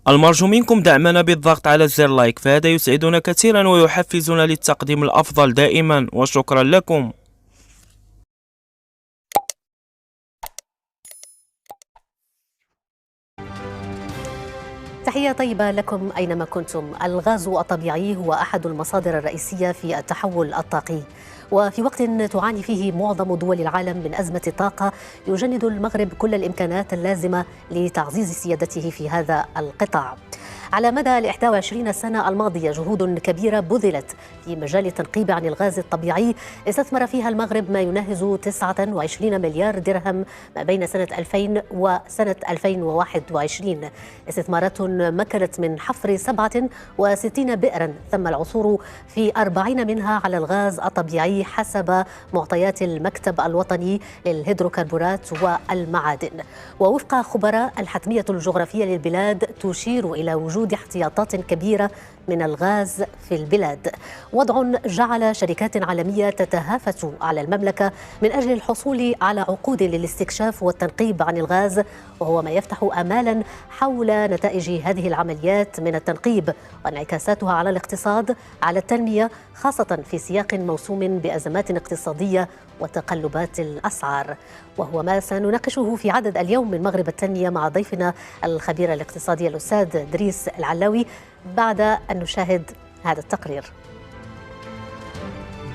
المرجو منكم دعمنا بالضغط على زر لايك، فهذا يسعدنا كثيرا ويحفزنا للتقديم الأفضل دائما، وشكرا لكم. تحية طيبة لكم أينما كنتم. الغاز الطبيعي هو أحد المصادر الرئيسية في التحول الطاقي، وفي وقت تعاني فيه معظم دول العالم من أزمة الطاقة، يجند المغرب كل الإمكانات اللازمة لتعزيز سيادته في هذا القطاع. على مدى 21 سنة الماضية جهود كبيرة بذلت في مجال التنقيب عن الغاز الطبيعي، استثمر فيها المغرب ما يناهز 29 مليار درهم ما بين سنة 2000 وسنة 2021، استثمارات مكنت من حفر 67 بئرا تم العثور في 40 منها على الغاز الطبيعي حسب معطيات المكتب الوطني للهيدروكربونات والمعادن. ووفق خبراء الحتمية الجغرافية للبلاد تشير إلى وجود احتياطات كبيرة من الغاز في البلاد، وضع جعل شركات عالمية تتهافت على المملكة من أجل الحصول على عقود للاستكشاف والتنقيب عن الغاز، وهو ما يفتح آمالا حول نتائج هذه العمليات من التنقيب وانعكاساتها على الاقتصاد، على التنمية، خاصة في سياق موسوم بأزمات اقتصادية وتقلبات الأسعار، وهو ما سنناقشه في عدد اليوم من مغرب التنمية مع ضيفنا الخبير الاقتصادي الأستاذ دريس العلاوي، بعد أن نشاهد هذا التقرير.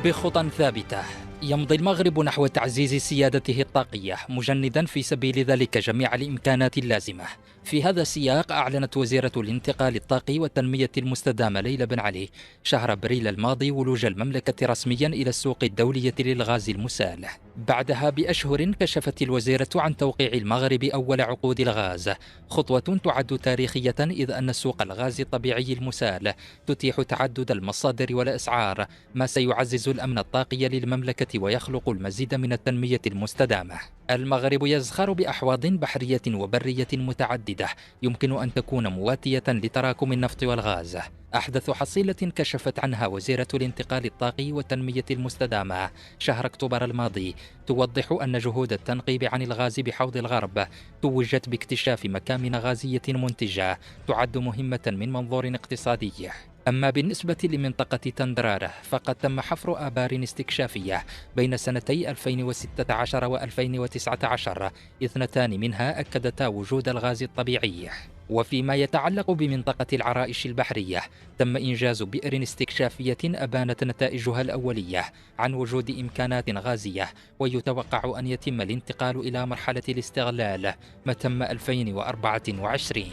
بخطى ثابتة يمضي المغرب نحو تعزيز سيادته الطاقية، مجندا في سبيل ذلك جميع الإمكانات اللازمة. في هذا السياق أعلنت وزيرة الانتقال الطاقي والتنمية المستدامة ليلى بن علي شهر أبريل الماضي ولوج المملكة رسميا إلى السوق الدولية للغاز المسال. بعدها بأشهر كشفت الوزيرة عن توقيع المغرب أول عقود الغاز، خطوة تعد تاريخية إذ أن سوق الغاز الطبيعي المسال تتيح تعدد المصادر والأسعار، ما سيعزز الأمن الطاقي للمملكة ويخلق المزيد من التنمية المستدامة. المغرب يزخر بأحواض بحرية وبرية متعددة يمكن أن تكون مواتية لتراكم النفط والغاز. أحدث حصيلة كشفت عنها وزيرة الانتقال الطاقي والتنمية المستدامة شهر أكتوبر الماضي توضح أن جهود التنقيب عن الغاز بحوض الغرب توجت باكتشاف مكامن غازية منتجة تعد مهمة من منظور اقتصادي. أما بالنسبة لمنطقة تندرارة فقد تم حفر آبار استكشافية بين سنتي 2016 و2019، اثنتان منها أكدتا وجود الغاز الطبيعي. وفيما يتعلق بمنطقة العرائش البحرية تم إنجاز بئر استكشافية أبانت نتائجها الأولية عن وجود إمكانات غازية، ويتوقع أن يتم الانتقال إلى مرحلة الاستغلال ما تم 2024.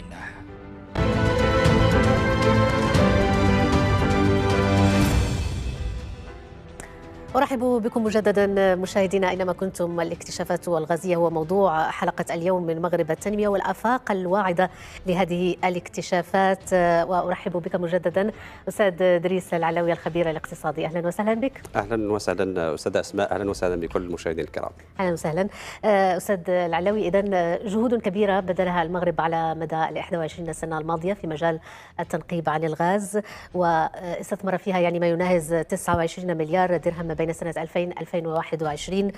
أرحب بكم مجددا مشاهدينا أينما كنتم. الاكتشافات الغازية هو موضوع حلقة اليوم من مغرب التنمية والآفاق الواعدة لهذه الاكتشافات، وأرحب بك مجددا أستاذ دريس العلاوي الخبير الاقتصادي. أهلا وسهلا بك. أهلا وسهلا أستاذ أسماء، أهلا وسهلا بكل المشاهدين الكرام. أهلا وسهلا أستاذ العلاوي. إذن جهود كبيرة بذلها المغرب على مدى 21 سنة الماضية في مجال التنقيب عن الغاز، واستثمر فيها يعني ما يناهز 29 مليار درهم بين سنة 2000-2021.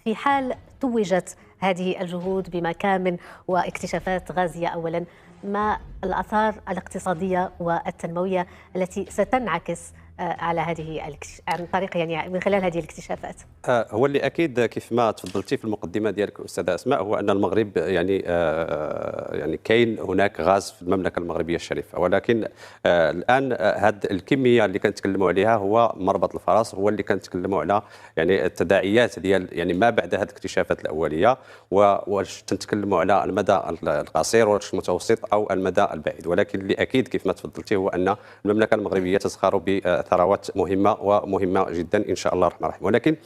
في حال توجت هذه الجهود بمكامن واكتشافات غازية، أولا ما الآثار الاقتصادية والتنموية التي ستنعكس على هذه عن طريق يعني من خلال هذه الاكتشافات؟ هو اللي اكيد كيف ما تفضلتي في المقدمه ديالك استاذه اسماء، هو ان المغرب يعني كاين هناك غاز في المملكه المغربيه الشريفه، ولكن الان هذه الكميه اللي كنتكلموا عليها هو مربط الفرس، هو اللي كنتكلموا على يعني التداعيات ديال يعني ما بعد هذه الاكتشافات الاوليه، واش تنتكلموا على المدى القصير واش المتوسط او المدى البعيد. ولكن اللي اكيد كيف ما تفضلتي هو ان المملكه المغربيه تزخر بثروات مهمه ومهمه جدا ان شاء الله الرحمن الرحيم. ولكن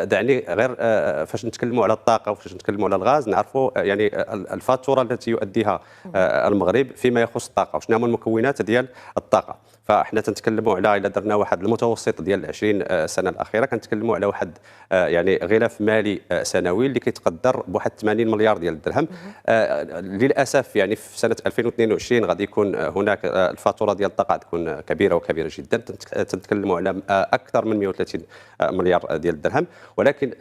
دعني غير فاش نتكلموا على الطاقه وفاش نتكلموا على الغاز نعرفوا يعني الفاتوره التي يؤديها المغرب فيما يخص الطاقه، وشنو هما المكونات ديال الطاقه. فاحنا تنتكلموا على الا درنا واحد المتوسط ديال 20 سنه الاخيره كنتكلموا على واحد يعني غلاف مالي سنوي اللي كيتقدر بواحد 80 مليار ديال الدرهم. للاسف يعني في سنه 2022 غادي يكون هناك الفاتوره ديال الطاقه تكون كبيره وكبيره جدا، تنتكلموا على اكثر من 130 مليار ديال الدرهم. ولكن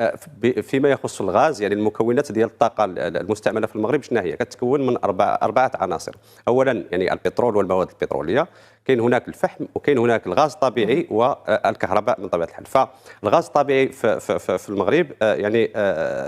فيما يخص الغاز، يعني المكونات ديال الطاقه المستعمله في المغرب شنو هي؟ كتكون من اربعه عناصر. اولا يعني البترول والمواد البتروليه، كاين هناك الفحم، وكاين هناك الغاز الطبيعي والكهرباء من طبيعه الحال. فالغاز الطبيعي في المغرب يعني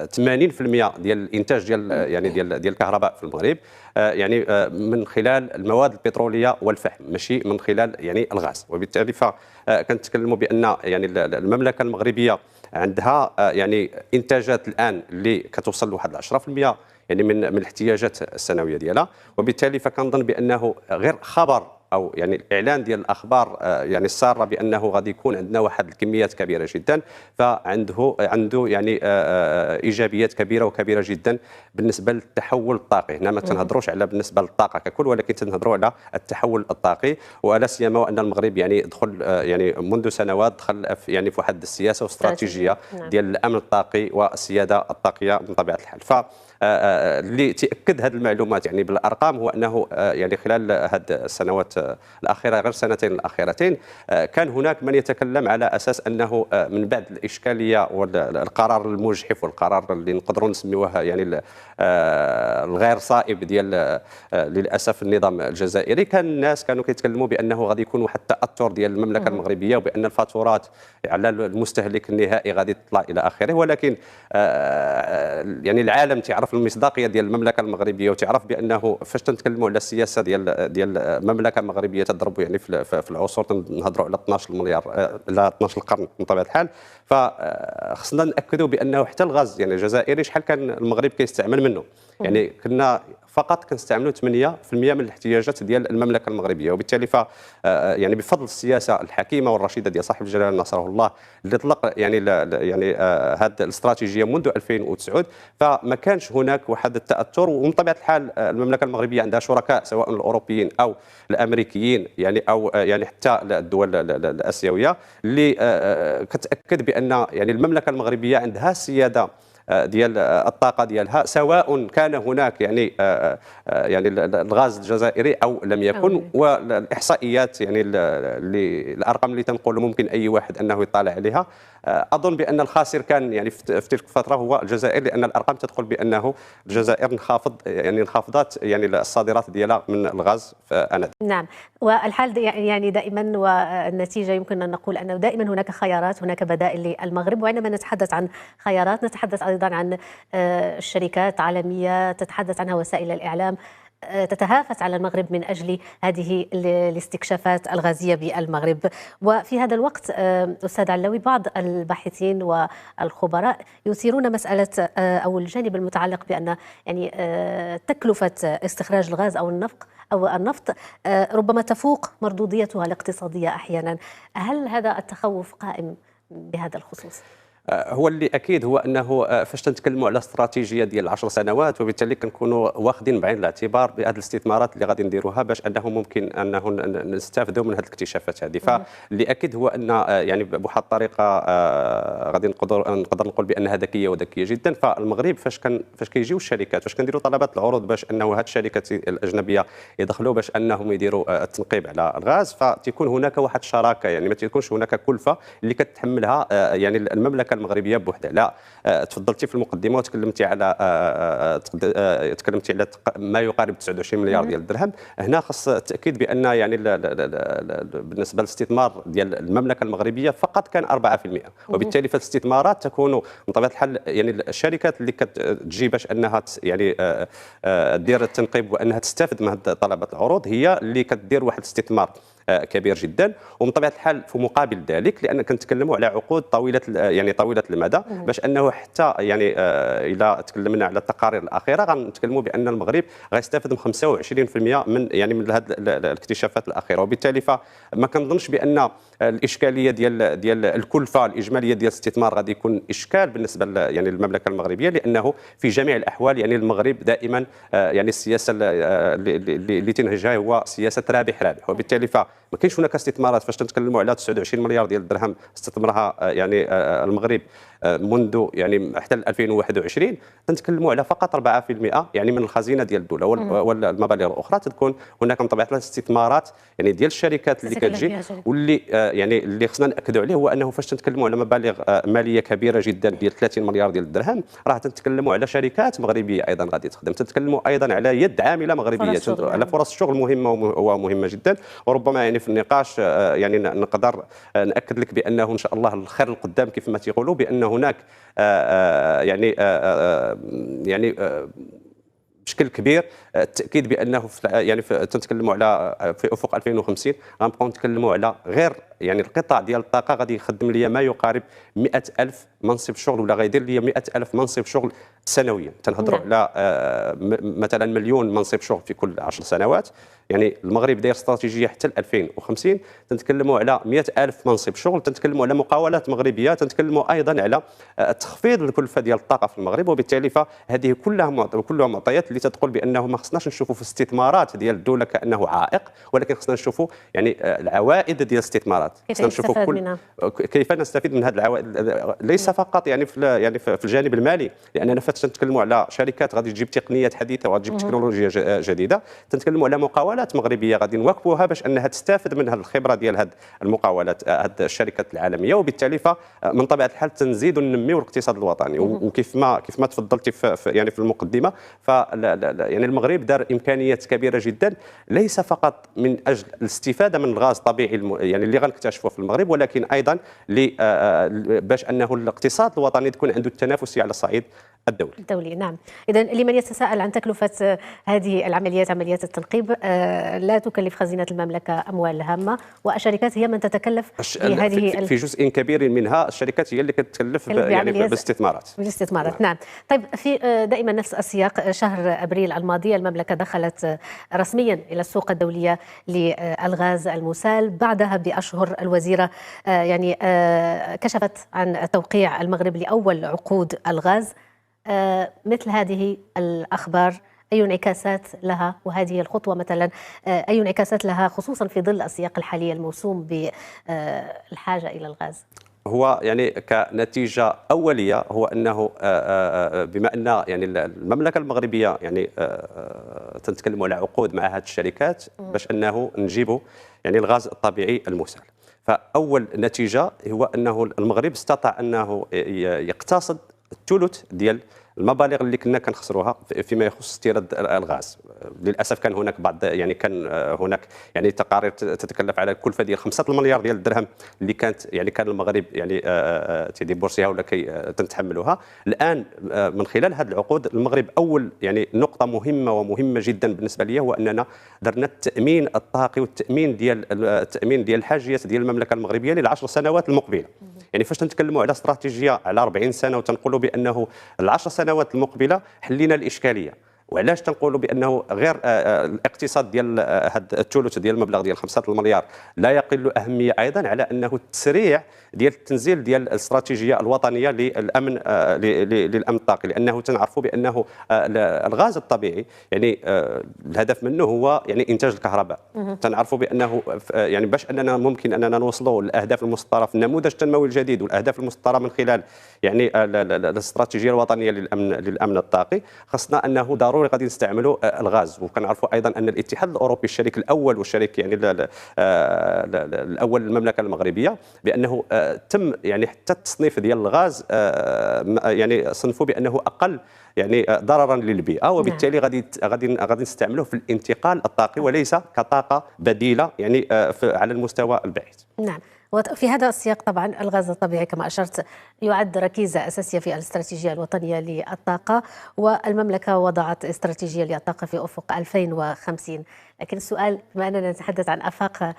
80% ديال الانتاج ديال الكهرباء في المغرب يعني من خلال المواد البتروليه والفحم، ماشي من خلال يعني الغاز. وبالتالي فكنتكلموا بان يعني المملكه المغربيه عندها يعني انتاجات الان اللي كتوصل لواحد 10% يعني من الاحتياجات السنويه ديالها. وبالتالي فكنظن بانه غير خبر او يعني الاعلان ديال الاخبار يعني الساره بانه غادي يكون عندنا واحد الكميات كبيره جدا، عنده يعني ايجابيات كبيره جدا بالنسبه للتحول الطاقي. هنا ما تنهضروش على بالنسبه للطاقه ككل، ولكن تنهضروا على التحول الطاقي، ولا سيما وان المغرب يعني دخل يعني منذ سنوات دخل يعني في واحد السياسه واستراتيجيه ديال الامن الطاقي والسياده الطاقيه من طبيعه الحال. اللي تاكد هذه المعلومات يعني بالارقام هو انه يعني خلال هذه السنوات الاخيره، غير السنتين الاخيرتين، كان هناك من يتكلم على اساس انه من بعد الاشكاليه والقرار المجحف والقرار اللي نقدروا نسميوه يعني الغير صائب ديال للاسف النظام الجزائري، كان الناس كانوا كيتكلموا بانه غادي يكون واحد التاثر ديال المملكه المغربيه، وبان الفاتورات على المستهلك النهائي غادي تطلع الى اخره. ولكن يعني العالم تعرف المصداقيه ديال المملكه المغربيه، وتعرف بانه فاش تنتكلموا على السياسه ديال المملكه المغربيه تضرب يعني في العصور تنهضروا على 12 مليار لا 12 قرن من طبيعه الحال. فخصنا ناكدوا بانه حتى الغاز يعني الجزائري شحال كان المغرب كيستعمل منه، يعني كنا فقط كنستعملوا 8% من الاحتياجات ديال المملكه المغربيه. وبالتالي يعني بفضل السياسه الحكيمه والرشيده ديال صاحب الجلاله نصره الله اللي طلق يعني هذه الاستراتيجيه منذ 2009، فما كانش هناك واحد التاثر. ومن طبيعه الحال المملكه المغربيه عندها شركاء سواء الاوروبيين او الامريكيين يعني او يعني حتى الدول الاسيويه اللي كتاكد بان يعني المملكه المغربيه عندها سياده ديال الطاقه ديالها، سواء كان هناك يعني يعني الغاز الجزائري او لم يكن. والاحصائيات يعني الارقام اللي تنقول ممكن اي واحد انه يطالع عليها. اظن بان الخاسر كان يعني في تلك الفتره هو الجزائر، لان الارقام تقول بانه الجزائر انخفضت يعني الصادرات ديالها من الغاز انذاك. نعم، والحال يعني دائما والنتيجه يمكن ان نقول انه دائما هناك خيارات، هناك بدائل للمغرب. وعندما نتحدث عن خيارات نتحدث ايضا عن الشركات عالميه تتحدث عنها وسائل الاعلام تتهافت على المغرب من أجل هذه الاستكشافات الغازية بالمغرب. وفي هذا الوقت أستاذ علوي، بعض الباحثين والخبراء يثيرون مسألة أو الجانب المتعلق بأن يعني تكلفة استخراج الغاز أو النفط ربما تفوق مردوديتها الاقتصادية أحيانا. هل هذا التخوف قائم بهذا الخصوص؟ هو اللي اكيد هو انه فاش تنتكلموا على استراتيجيه ديال 10 سنوات، وبالتالي كنكونوا واخدين بعين الاعتبار بهذه الاستثمارات اللي غادي نديروها باش انه ممكن انه نستافدوا من هذه الاكتشافات هذه. فاللي اكيد هو ان يعني بواحد الطريقه غادي نقدر نقول بانها ذكيه وذكيه جدا. فالمغرب فاش كيجيو الشركات، فاش كنديروا طلبات العروض باش انه هذه الشركات الاجنبيه يدخلوا باش انهم يديروا التنقيب على الغاز، فتكون هناك واحد الشراكه، يعني ما تكونش هناك كلفه اللي كتحملها يعني المملكه المغربيه بوحدها. لا، تفضلتي في المقدمه وتكلمتي على ما يقارب 29 مليار ديال الدرهم. هنا خص التاكيد بان يعني بالنسبه للاستثمار ديال المملكه المغربيه فقط كان 4%، وبالتالي فالاستثمارات تكون من طبيعه الحال يعني الشركات اللي كتجي باش انها يعني دير التنقيب وانها تستافد من طلبات العروض هي اللي كدير واحد الاستثمار كبير جدا. ومن طبيعه الحال في مقابل ذلك، لان كنتكلموا على عقود طويله المدى، باش انه حتى يعني الى تكلمنا على التقارير الاخيره غنتكلموا بان المغرب غيستافد من 25% من هذه الاكتشافات الاخيره. وبالتالي فما كنظنش بان الاشكاليه ديال الكلفه الاجماليه ديال الاستثمار غادي يكون اشكال بالنسبه يعني للمملكه المغربيه، لانه في جميع الاحوال يعني المغرب دائما يعني السياسه اللي تنهجها هو سياسه رابح. وبالتالي ما كاينش هناك استثمارات. فاش تنتكلموا على 29 مليار ديال الدرهم استثمرها يعني المغرب منذ يعني حتى 2021 تنتكلموا على فقط 4% يعني من الخزينه ديال الدوله، والمبالغ الاخرى تكون هناك من طبيعه الاستثمارات يعني ديال الشركات اللي كتجي، واللي يعني اللي خصنا ناكدوا عليه هو انه فاش تنتكلموا على مبالغ ماليه كبيره جدا ديال 30 مليار ديال الدرهم، راه تنتكلموا على شركات مغربيه ايضا غادي تخدم، تنتكلموا ايضا على يد عامله مغربيه، على فرص شغل مهمه ومهمه جدا. وربما يعني في النقاش يعني نقدر ناكد لك بانه ان شاء الله الخير القدام كيف ما تيقولوا، بان هناك يعني بشكل كبير التاكيد بانه يعني تنتكلموا على في افق 2050 غنبقاو نتكلموا على غير يعني القطاع ديال الطاقه غادي يخدم ليا ما يقارب 100,000 منصب شغل، ولا غيدير ليا 100,000 منصب شغل سنويا. تنهضروا على مثلا مليون منصب شغل في كل 10 سنوات. يعني المغرب داير استراتيجيه حتى ل 2050 تنتكلموا على 100,000 منصب شغل، تنتكلموا على مقاولات مغربيه، تنتكلموا ايضا على تخفيض الكلفه ديال الطاقه في المغرب. وبالتالي فهذه كلها معطيات اللي تتقول بانه ما خصناش نشوفوا في الاستثمارات ديال الدوله كانه عائق، ولكن خصنا نشوفوا يعني العوائد ديال الاستثمارات، خصنا نشوفوا كيف نستفيد من هذه العوائد، ليس فقط يعني في الجانب المالي، لاننا فاش تنتكلموا على شركات غادي تجيب تقنيات حديثه وغادي تجيب تكنولوجيا جديده، تنتكلموا على مقاولات مغربيه غادي نواكبوها باش انها تستافد من هذه الخبره ديال هذه المقاولات، هذه الشركات العالميه. وبالتالي فمن طبيعه الحال تنزيدوا ننميو الاقتصاد الوطني. وكيف ما تفضلتي يعني في المقدمه، يعني المغرب دار امكانيات كبيره جدا، ليس فقط من اجل الاستفاده من الغاز الطبيعي يعني اللي غنكتشفوه في المغرب، ولكن ايضا باش انه الاقتصاد الوطني تكون عنده التنافسيه على الصعيد الدولي. نعم. إذا لمن يتساءل عن تكلفة هذه العمليات، عمليات التنقيب، لا تكلف خزينة المملكة أموال هامة، والشركات هي من تتكلف بهذه في جزء كبير منها الشركات هي اللي كتكلف يعني بالاستثمارات. نعم. طيب، في دائما نفس السياق، شهر أبريل الماضي المملكة دخلت رسميا إلى السوق الدولية للغاز المسال. بعدها بأشهر الوزيرة يعني كشفت عن توقيع المغرب لأول عقود الغاز. مثل هذه الأخبار أي انعكاسات لها، وهذه الخطوة مثلا أي انعكاسات لها خصوصا في ظل السياق الحالي الموسوم بالحاجة إلى الغاز؟ هو يعني كنتيجة أولية هو أنه بما أن يعني المملكة المغربية يعني تنتكلموا على عقود مع هذه الشركات باش أنه نجيبوا يعني الغاز الطبيعي المسال. فأول نتيجة هو أنه المغرب استطاع أنه يقتصد الثلث ديال المبالغ اللي كنا كنخسروها فيما يخص استيراد الغاز. للاسف كان هناك كان هناك يعني تقارير تتكلف على الكلفه ديال 5 مليار ديال الدرهم اللي كانت يعني كان المغرب يعني تيدير بورسيها ولا كي تنتحملوها. الان من خلال هذه العقود المغرب اول يعني نقطه مهمه جدا بالنسبه لي هو اننا درنا التامين الطاقي والتامين ديال الحاجيات ديال المملكه المغربيه لل10 سنوات المقبله. يعني فاش تنتكلموا على استراتيجيه على 40 سنه وتنقولوا بانه ال10 سنوات المقبله حلينا الاشكاليه، وعلاش تنقولوا بانه غير الاقتصاد ديال هذا الثلث ديال المبلغ ديال 5 المليار لا يقل اهميه ايضا على انه التسريع ديال التنزيل ديال الاستراتيجيه الوطنيه للامن الطاقي، لانه تنعرفوا بانه الغاز الطبيعي يعني الهدف منه هو يعني انتاج الكهرباء. تنعرفوا بانه يعني باش اننا ممكن اننا نوصلوا للاهداف المسطره في النموذج التنموي الجديد والاهداف المسطره من خلال يعني الاستراتيجيه الوطنيه للامن الطاقي، خصنا انه ضروري غادي نستعملوا الغاز. وكنعرفوا ايضا ان الاتحاد الاوروبي الشريك الاول والشريك يعني الاول للمملكه المغربيه بانه تم يعني حتى التصنيف ديال الغاز يعني صنفوا بانه اقل يعني ضررا للبيئه، وبالتالي غادي نستعملوه في الانتقال الطاقي وليس كطاقه بديله يعني على المستوى البعيد. نعم. وفي هذا السياق طبعا الغاز الطبيعي كما أشرت يعد ركيزة أساسية في الاستراتيجية الوطنية للطاقة، والمملكة وضعت استراتيجية للطاقة في أفق 2050. لكن السؤال، بما أننا نتحدث عن آفاق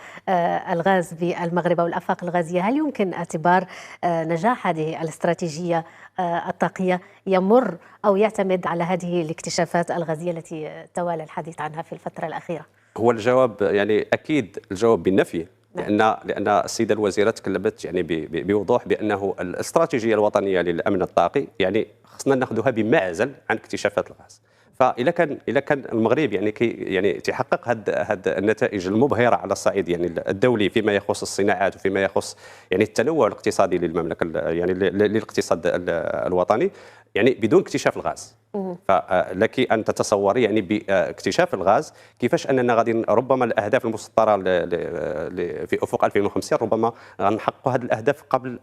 الغاز بالمغرب أو الآفاق الغازية، هل يمكن اعتبار نجاح هذه الاستراتيجية الطاقية يمر أو يعتمد على هذه الاكتشافات الغازية التي توالى الحديث عنها في الفترة الأخيرة؟ هو الجواب يعني أكيد الجواب بالنفي، لأن السيدة الوزيرة تكلمت يعني بوضوح بأنه الاستراتيجية الوطنية للأمن الطاقي يعني خصنا ناخذها بمعزل عن اكتشافات الغاز. اذا كان المغرب يعني يعني تحقق هاد النتائج المبهره على الصعيد يعني الدولي فيما يخص الصناعات وفيما يخص يعني التنوع الاقتصادي للمملكه يعني للاقتصاد الوطني، يعني بدون اكتشاف الغاز. فلك ان تتصوري يعني باكتشاف الغاز كيفاش اننا غادي ربما الاهداف المسطره في افق 2050 ربما غنحققوا هذه الاهداف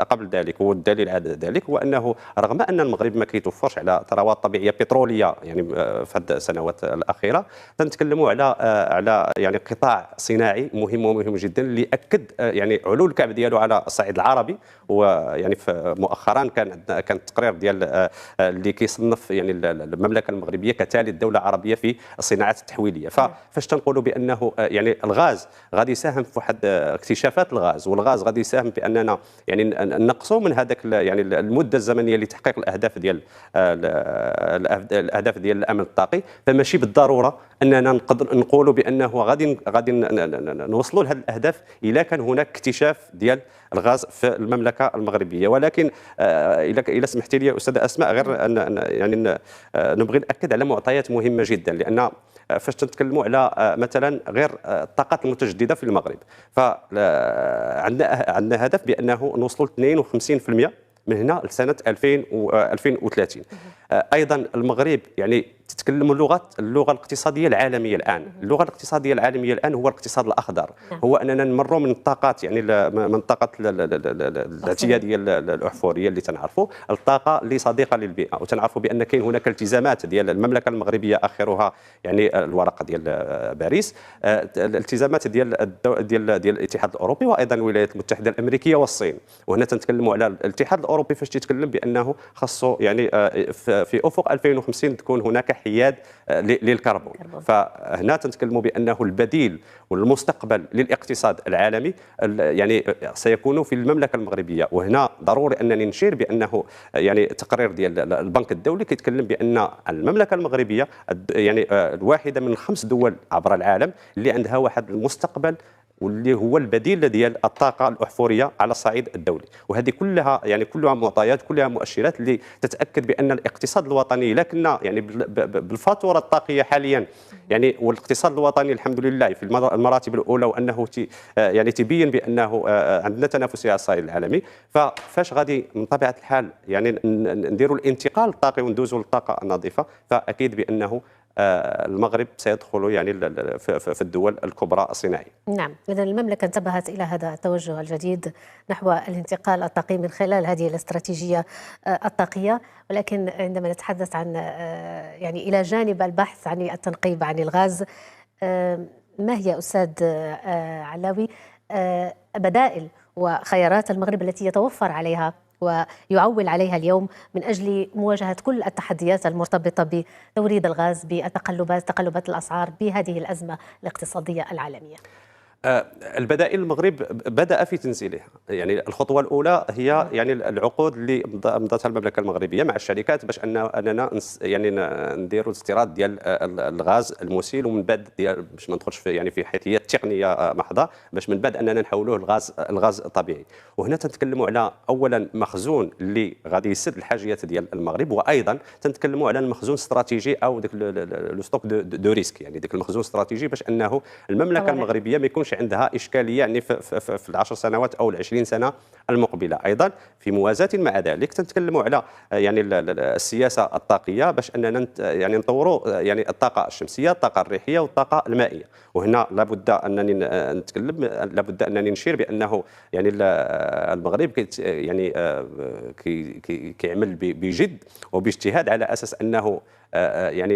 قبل ذلك. والدليل على ذلك هو انه رغم ان المغرب ما كيتوفرش على ثروات طبيعيه بتروليه يعني في هذه السنوات الاخيره، تنتكلموا على يعني قطاع صناعي مهم جدا اللي اكد يعني علو الكعب ديالو على الصعيد العربي. ويعني مؤخرا كان التقرير ديال اللي كيصنف يعني المملكه المغربيه كثالث دوله عربيه في الصناعات التحويليه. فاش تنقولوا بانه يعني الغاز غادي يساهم في واحد اكتشافات الغاز، والغاز غادي يساهم باننا يعني نقصوا من هذاك يعني المده الزمنيه لتحقيق الاهداف ديال الامن الطاقي، فماشي بالضروره اننا نقولوا بانه غادي نوصلوا لهذه الاهداف اذا كان هناك اكتشاف ديال الغاز في المملكه المغربيه. ولكن اذا سمحتي لي استاذ اسماء، غير أن يعني نبغي ناكد على معطيات مهمه جدا، لان فاش تنتكلموا على مثلا غير الطاقات المتجدده في المغرب، فعندنا هدف بانه نوصلوا ل 52% من هنا لسنه 2030. ايضا المغرب يعني تتكلم اللغه الاقتصاديه العالميه الان. اللغه الاقتصاديه العالميه الان هو الاقتصاد الاخضر، هو اننا نمروا من الطاقات يعني من الطاقه الاعتياديه الاحفوريه اللي تنعرفوا الطاقه اللي صديقه للبيئه. وتنعرفوا بان كاين هناك التزامات ديال المملكه المغربيه اخرها يعني الورقه ديال باريس، الالتزامات ديال الاتحاد الاوروبي وايضا الولايات المتحده الامريكيه والصين. وهنا تنتكلموا على الاتحاد الاوروبي فاش تيتكلم بانه خاصه يعني في افق 2050 تكون هناك حياد للكربون. فهنا تنتكلموا بانه البديل والمستقبل للاقتصاد العالمي يعني سيكون في المملكه المغربيه. وهنا ضروري انني نشير بانه يعني تقرير ديال البنك الدولي كيتكلم بان المملكه المغربيه يعني واحده من 5 دول عبر العالم اللي عندها واحد المستقبل واللي هو البديل ديال الطاقه الاحفوريه على الصعيد الدولي. وهذه كلها معطيات، كلها مؤشرات اللي تتاكد بان الاقتصاد الوطني لكن يعني بالفاتوره الطاقيه حاليا يعني، والاقتصاد الوطني الحمد لله في المراتب الاولى، وانه يعني تبين بانه عندنا تنافسيه على الصعيد العالمي. فاش غادي من طبيعه الحال يعني نديروا الانتقال الطاقي وندوزوا للطاقه النظيفه، فاكيد بانه المغرب سيدخل يعني في الدول الكبرى الصناعية. نعم، إذا المملكة انتبهت إلى هذا التوجه الجديد نحو الانتقال الطاقي من خلال هذه الاستراتيجية الطاقية. ولكن عندما نتحدث عن يعني إلى جانب البحث عن التنقيب عن الغاز، ما هي أستاذ علاوي بدائل وخيارات المغرب التي يتوفر عليها ويعول عليها اليوم من أجل مواجهة كل التحديات المرتبطة بتوريد الغاز، تقلبات الأسعار، بهذه الأزمة الاقتصادية العالمية؟ البدائل المغرب بدأ في تنزيلها. يعني الخطوة الأولى هي يعني العقود اللي مضتها المملكة المغربية مع الشركات باش أننا يعني نديروا الاستيراد ديال الغاز المسيل، ومن بعد باش ما ندخلش في يعني في حيثيات تقنية محضة، باش من بعد أننا نحولوه الغاز الطبيعي. وهنا تنتكلموا على أولا مخزون اللي غادي يسد الحاجيات ديال المغرب، وأيضا تنتكلموا على المخزون الاستراتيجي أو ديك لو ستوك دو ريسك، يعني ديك المخزون الاستراتيجي باش أنه المملكة المغربية ما يكونش عندها اشكاليه يعني في العشر سنوات او ال20 سنه المقبله. ايضا في موازاه مع ذلك تنتكلموا على يعني السياسه الطاقيه باش اننا يعني نطوروا يعني الطاقه الشمسيه، الطاقه الريحيه والطاقه المائيه. وهنا لابد انني نشير بانه يعني المغرب يعني كيعمل بجد وباجتهاد على اساس انه يعني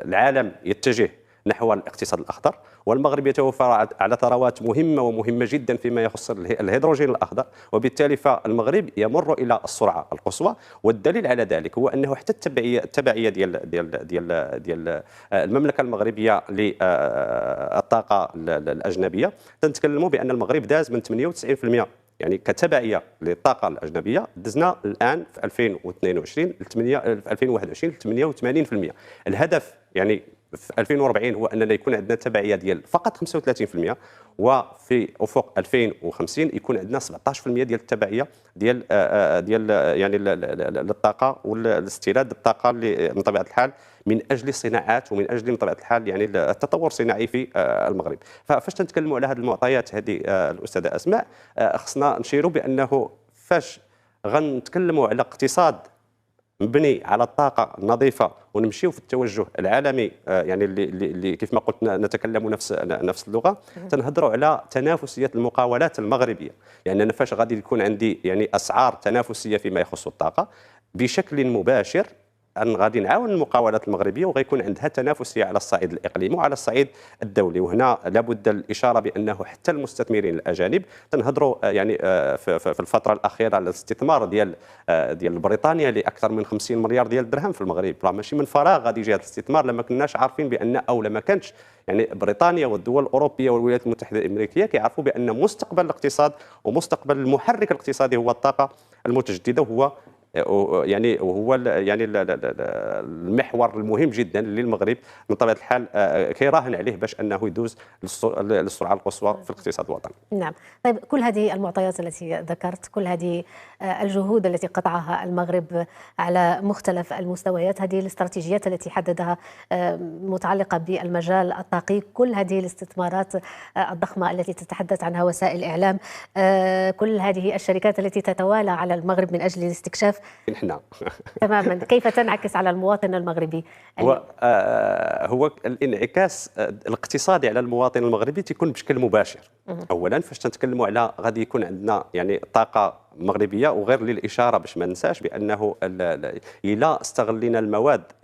العالم يتجه نحو الاقتصاد الاخضر، والمغرب يتوفر على ثروات مهمه جدا فيما يخص الهيدروجين الاخضر، وبالتالي فالمغرب يمر الى السرعه القصوى. والدليل على ذلك هو انه حتى التبعيه ديال المملكه المغربيه للطاقه الاجنبيه، تنتكلموا بان المغرب داز من 98% يعني كتبعيه للطاقه الاجنبيه، دزنا الان في 2022 2021 88%. الهدف يعني في 2040 هو اننا يكون عندنا تبعيه ديال فقط 35%، وفي افق 2050 يكون عندنا 17% ديال التبعيه ديال يعني للطاقه والاستيراد الطاقه اللي من طبيعه الحال من اجل الصناعات ومن اجل بطبيعه الحال يعني التطور الصناعي في المغرب. فاش تنتكلموا على هذه المعطيات هذه الاستاذه اسماء، خصنا نشيروا بانه فاش غنتكلموا على اقتصاد مبني على الطاقه النظيفه ونمشيو في التوجه العالمي، يعني اللي كيف ما قلت نتكلم نفس اللغه، تنهضروا على تنافسيه المقاولات المغربيه. يعني انا فاش غادي يكون عندي يعني اسعار تنافسيه فيما يخص الطاقه بشكل مباشر، ان غادي نعاون المقاولات المغربيه وغيكون عندها تنافسيه على الصعيد الاقليمي وعلى الصعيد الدولي. وهنا لابد الاشاره بانه حتى المستثمرين الاجانب تنهضروا يعني في الفتره الاخيره على الاستثمار ديال بريطانيا لاكثر من 50 مليار ديال الدرهم في المغرب. راه ماشي من فراغ غادي يجي هذا الاستثمار، لما كناش عارفين بان او لما كانتش يعني بريطانيا والدول الاوروبيه والولايات المتحده الامريكيه كيعرفوا بان مستقبل الاقتصاد ومستقبل المحرك الاقتصادي هو الطاقه المتجدده، وهو يعني وهو يعني المحور المهم جدا للمغرب من طبيعه الحال كيراهن عليه باش انه يدوز للسرعه القصوى في الاقتصاد الوطني. نعم. طيب، كل هذه المعطيات التي ذكرت، كل هذه الجهود التي قطعها المغرب على مختلف المستويات، هذه الاستراتيجيات التي حددها متعلقه بالمجال الطاقي، كل هذه الاستثمارات الضخمه التي تتحدث عنها وسائل الاعلام، كل هذه الشركات التي تتوالى على المغرب من اجل الاستكشاف نحن تماما، كيف تنعكس على المواطن المغربي؟ هو الانعكاس الاقتصادي على المواطن المغربي تيكون بشكل مباشر. اولا فاش تنتكلموا على غادي يكون عندنا يعني طاقه مغربيه، وغير للاشاره باش ما ننساش بانه الا استغلينا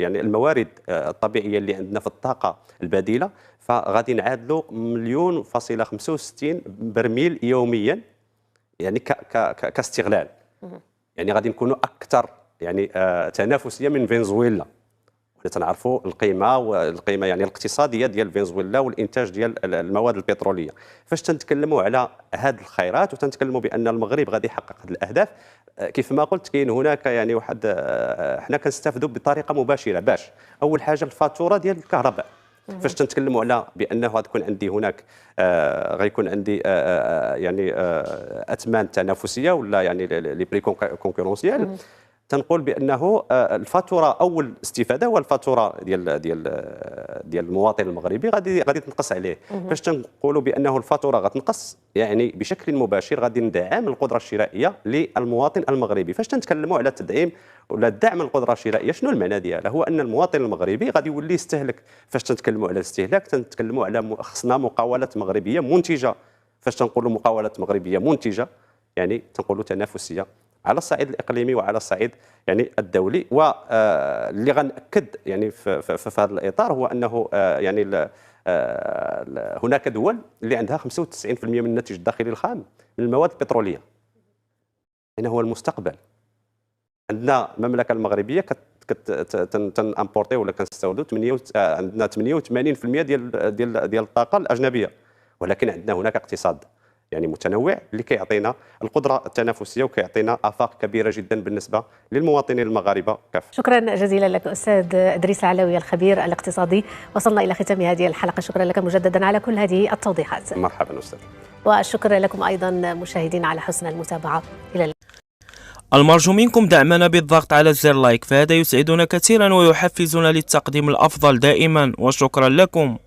الموارد الطبيعيه اللي عندنا في الطاقه البديله، فغادي نعادلوا 1,65 برميل يوميا يعني كاستغلال. يعني غادي نكونوا اكثر يعني تنافسيه من فنزويلا. تنعرفوا القيمه يعني الاقتصاديه ديال فنزويلا والانتاج ديال المواد البتروليه. فاش تنتكلموا على هذه الخيرات وتنتكلموا بان المغرب غادي يحقق هذه الاهداف، كيف ما قلت كاين هناك يعني واحد حنا كنستافدوا بطريقه مباشره. باش اول حاجه الفاتوره ديال الكهرباء، فاش تنتكلموا على بانه غتكون عندي هناك غيكون عندي يعني اثمان تنافسيه ولا يعني لي بري كونكورونسيال، تنقول بانه الفاتوره اول استفاده هو الفاتوره ديال المواطن المغربي غادي تنقص عليه. فاش تنقولوا بانه الفاتوره غتنقص، يعني بشكل مباشر غادي ندعم القدره الشرائيه للمواطن المغربي. فاش تنتكلموا على تدعيم ولا دعم القدره الشرائيه، شنو المعنى ديالها؟ هو ان المواطن المغربي غادي يولي يستهلك. فاش تنتكلموا على الاستهلاك تنتكلموا على خصنا مقاولات مغربيه منتجه. فاش تنقولوا مقاولات مغربيه منتجه يعني تنقولوا تنافسيه على الصعيد الاقليمي وعلى الصعيد يعني الدولي. واللي غنأكد يعني في هذا الاطار هو انه يعني هناك دول اللي عندها 95% من الناتج الداخلي الخام من المواد البتروليه. هنا هو المستقبل. عندنا المملكه المغربيه تنامبورتي ولا كنستوردوا عندنا 88% ديال الطاقه الاجنبيه، ولكن عندنا هناك اقتصاد يعني متنوع اللي كيعطينا القدره التنافسيه وكيعطينا افاق كبيره جدا بالنسبه للمواطنين المغاربه كافه. شكرا جزيلا لك استاذ ادريس العلاوي الخبير الاقتصادي. وصلنا الى ختام هذه الحلقه، شكرا لك مجددا على كل هذه التوضيحات. مرحبا استاذ. والشكر لكم ايضا مشاهدينا على حسن المتابعه. الى المرجو منكم دعمنا بالضغط على زر لايك، فهذا يسعدنا كثيرا ويحفزنا للتقديم الافضل دائما، وشكرا لكم.